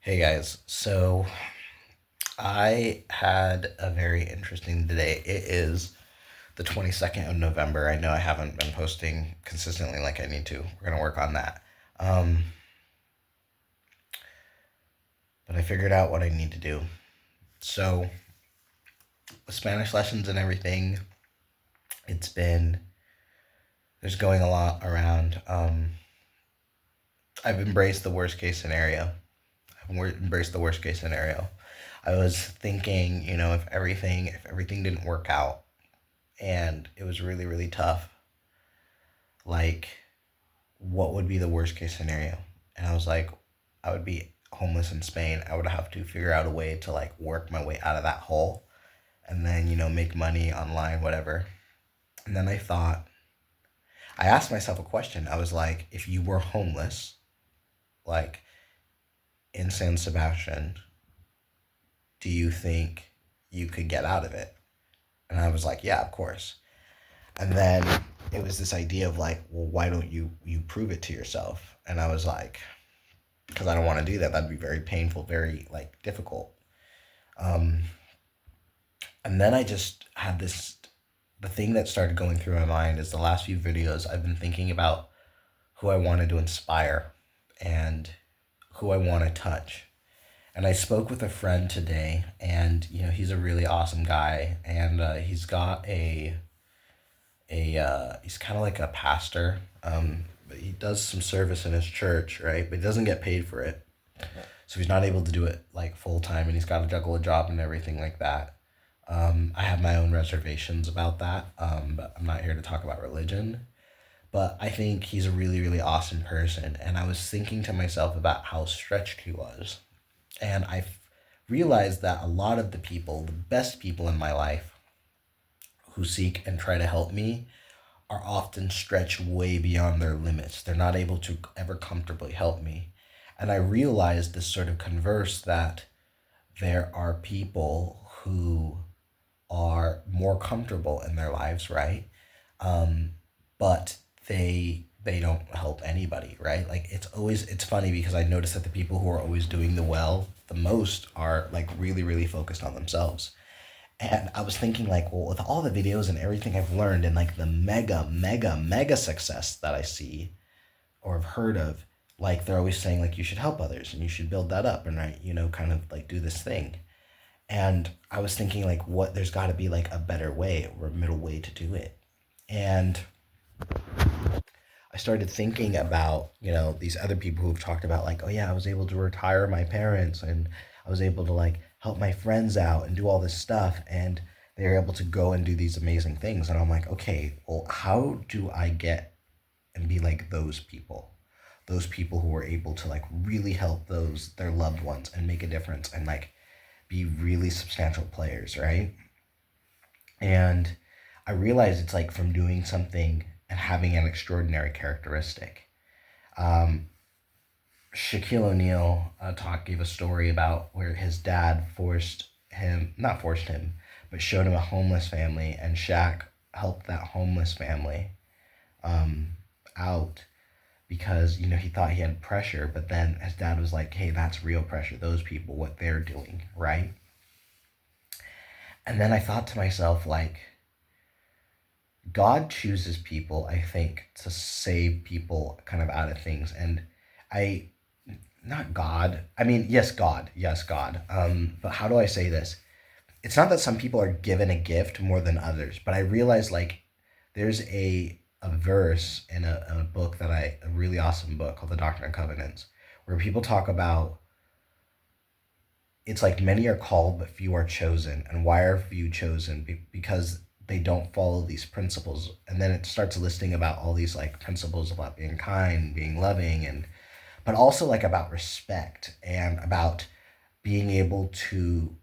Hey guys, so I had a very interesting day. It is the 22nd of November. I know I haven't been posting consistently like I need to. We're going to work on that. Um, but I figured out what I need to do. So, with Spanish lessons and everything, it's been, there's going a lot around. I've embraced the worst case scenario. Embraced the worst case scenario. I was thinking, if everything didn't work out and it was really, really tough, like what would be the worst case scenario? And I was like, I would be homeless in Spain. I would have to figure out a way to like work my way out of that hole and then, make money online, whatever. And then I asked myself a question. I was like, if you were homeless, like in San Sebastian, do you think you could get out of it? And I was like, yeah, of course. And then it was this idea of like, well, why don't you prove it to yourself? And I was like, because I don't want to do that. That'd be very painful, very like difficult. Um, and then I just had this. The thing that started going through my mind is the last few videos I've been thinking about who I wanted to inspire and who I want to touch. And I spoke with a friend today, and he's a really awesome guy, and he's got he's kind of like a pastor. But he does some service in his church, right? But he doesn't get paid for it, so he's not able to do it like full time, and he's got to juggle a job and everything like that. I have my own reservations about that, but I'm not here to talk about religion. But I think he's a really, really awesome person, and I was thinking to myself about how stretched he was, and realized that a lot of the people, the best people in my life, who seek and try to help me are often stretched way beyond their limits. They're not able to ever comfortably help me. And I realized this sort of converse that there are people who are more comfortable in their lives, right? Um, but they don't help anybody, right? Like it's funny because I notice that the people who are always doing the most are like really, really focused on themselves. And I was thinking, like, well, with all the videos and everything I've learned and like the mega, mega, mega success that I see or have heard of, like, they're always saying, like, you should help others and you should build that up and, right, kind of like do this thing. And I was thinking, like, there's got to be like a better way or a middle way to do it. And I started thinking about, these other people who've talked about, like, oh, yeah, I was able to retire my parents and I was able to, like, help my friends out and do all this stuff. And they were able to go and do these amazing things. And I'm like, okay, well, how do I get and be like those people? Those people who were able to, like, really help their loved ones and make a difference and, like, be really substantial players, right? And I realized it's like from doing something and having an extraordinary characteristic. Um, Shaquille O'Neal gave a story about where his dad not forced him, but showed him a homeless family, and Shaq helped that homeless family um, out because he thought he had pressure, but then his dad was like, "Hey, that's real pressure. Those people, what they're doing, right?" And then I thought to myself, like, God chooses people, I think, to save people kind of out of things. And I, not God, I mean, yes, God, yes, God. But how do I say this? It's not that some people are given a gift more than others, but I realize like there's a verse in a book a really awesome book called The Doctrine and Covenants, where people talk about it's like many are called but few are chosen, and why are few chosen? Because they don't follow these principles, and then it starts listing about all these like principles about being kind, being loving, and but also like about respect and about being able to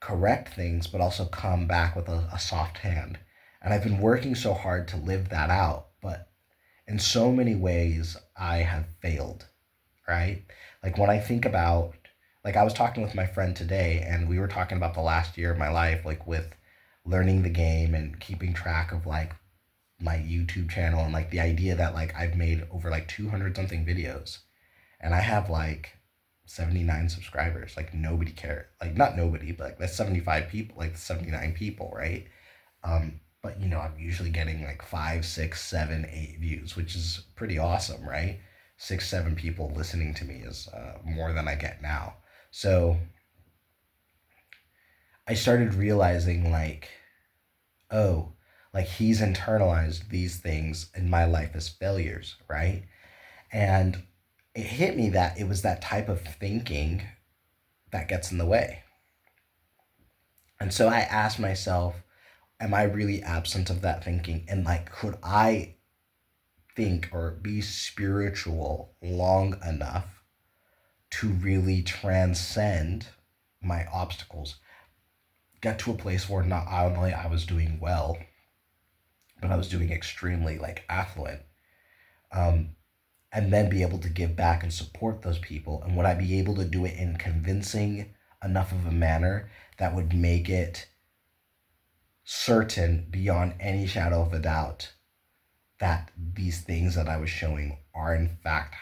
correct things but also come back with a soft hand. And I've been working so hard to live that out, but in so many ways I have failed, right? Like when I think about, like I was talking with my friend today and we were talking about the last year of my life, like with learning the game and keeping track of like my YouTube channel and like the idea that like I've made over like 200 something videos and I have like 79 subscribers. Like nobody cared. Like not nobody, but like that's 75 people, like 79 people, right? But I'm usually getting like five, six, seven, 8 views, which is pretty awesome, right? 6, 7 people listening to me is more than I get now. So I started realizing like, oh, like he's internalized these things in my life as failures, right? And it hit me that it was that type of thinking that gets in the way. And so I asked myself, am I really absent of that thinking? And like, could I think or be spiritual long enough to really transcend my obstacles, get to a place where not only I was doing well, but I was doing extremely like affluent, um, and then be able to give back and support those people? And would I be able to do it in convincing enough of a manner that would make it certain beyond any shadow of a doubt that these things that I was showing are in fact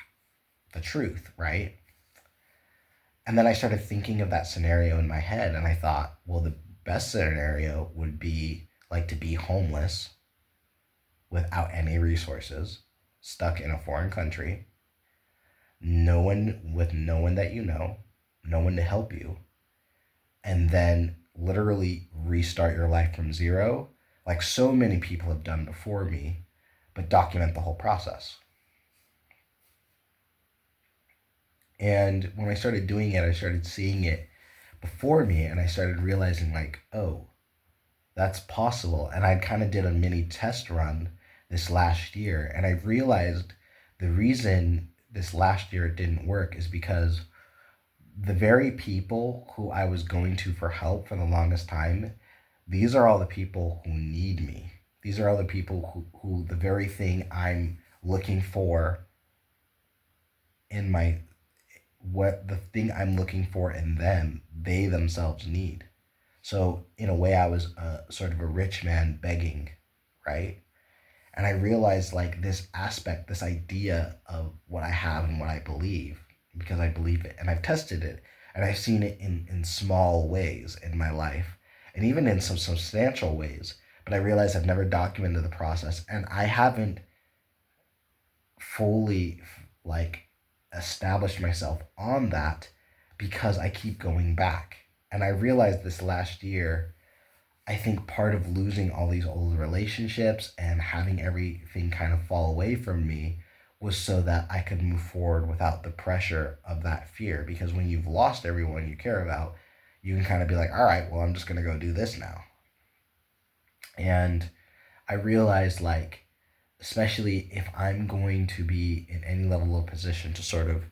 the truth, right? And then I started thinking of that scenario in my head, and I thought, well, the best scenario would be like to be homeless without any resources, stuck in a foreign country, no one that no one to help you, and then literally restart your life from zero, like so many people have done before me, but document the whole process. And when I started doing it, I started seeing it before me, and I started realizing like, oh, that's possible. And I kind of did a mini test run this last year, and I realized the reason this last year it didn't work is because the very people who I was going to for help for the longest time, these are all the people who need me. These are all the people who the very thing I'm looking for in my what the thing I'm looking for in them, they themselves need. So in a way, I was sort of a rich man begging, right? And I realized like this aspect, this idea of what I have and what I believe, because I believe it, and I've tested it, and I've seen it in small ways in my life, and even in some substantial ways. But I realized I've never documented the process, and I haven't fully like established myself on that because I keep going back. And I realized this last year, I think part of losing all these old relationships and having everything kind of fall away from me was so that I could move forward without the pressure of that fear. Because when you've lost everyone you care about, you can kind of be like, all right, well, I'm just going to go do this now. And I realized, like, especially if I'm going to be in any level of position to sort of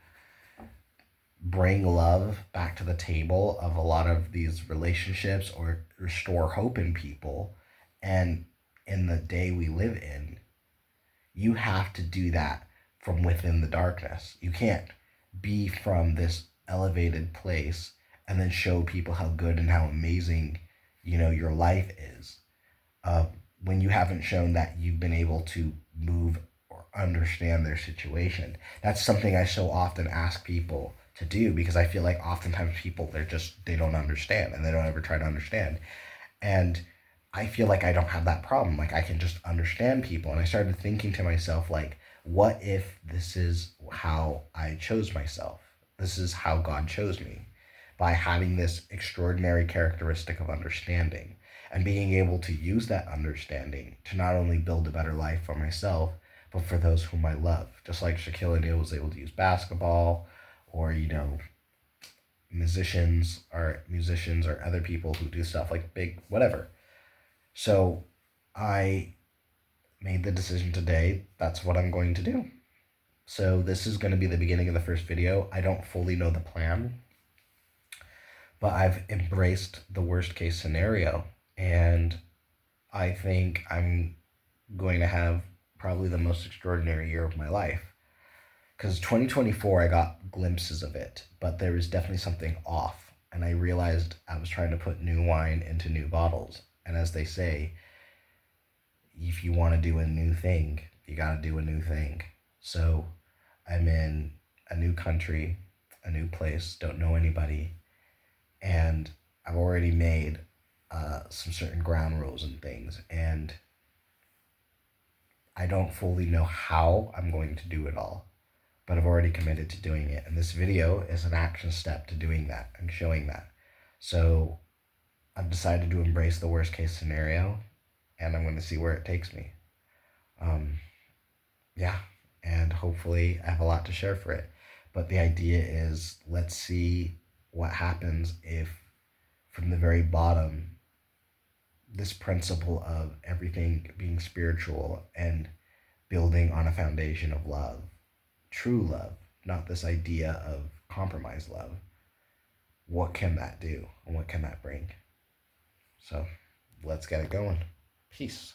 bring love back to the table of a lot of these relationships or restore hope in people and in the day we live in, you have to do that from within the darkness. You can't be from this elevated place and then show people how good and how amazing, your life is. Uh, when you haven't shown that you've been able to move or understand their situation. That's something I so often ask people to do because I feel like oftentimes people they don't understand and they don't ever try to understand. And I feel like I don't have that problem. Like I can just understand people. And I started thinking to myself, like, what if this is how I chose myself? This is how God chose me by having this extraordinary characteristic of understanding and being able to use that understanding to not only build a better life for myself, but for those whom I love. Just like Shaquille O'Neal was able to use basketball, or musicians or other people who do stuff like big whatever. So I made the decision today, that's what I'm going to do. So this is going to be the beginning of the first video. I don't fully know the plan, but I've embraced the worst case scenario, and I think I'm going to have probably the most extraordinary year of my life. Because 2024, I got glimpses of it, but there was definitely something off. And I realized I was trying to put new wine into new bottles. And as they say, if you want to do a new thing, you got to do a new thing. So I'm in a new country, a new place, don't know anybody, and I've already made some certain ground rules and things, and I don't fully know how I'm going to do it all, but I've already committed to doing it. And this video is an action step to doing that and showing that. So I've decided to embrace the worst case scenario, and I'm going to see where it takes me. Um, yeah, and hopefully I have a lot to share for it. But the idea is, let's see what happens if from the very bottom, this principle of everything being spiritual and building on a foundation of love, true love, not this idea of compromised love. What can that do? And what can that bring? So let's get it going. Peace.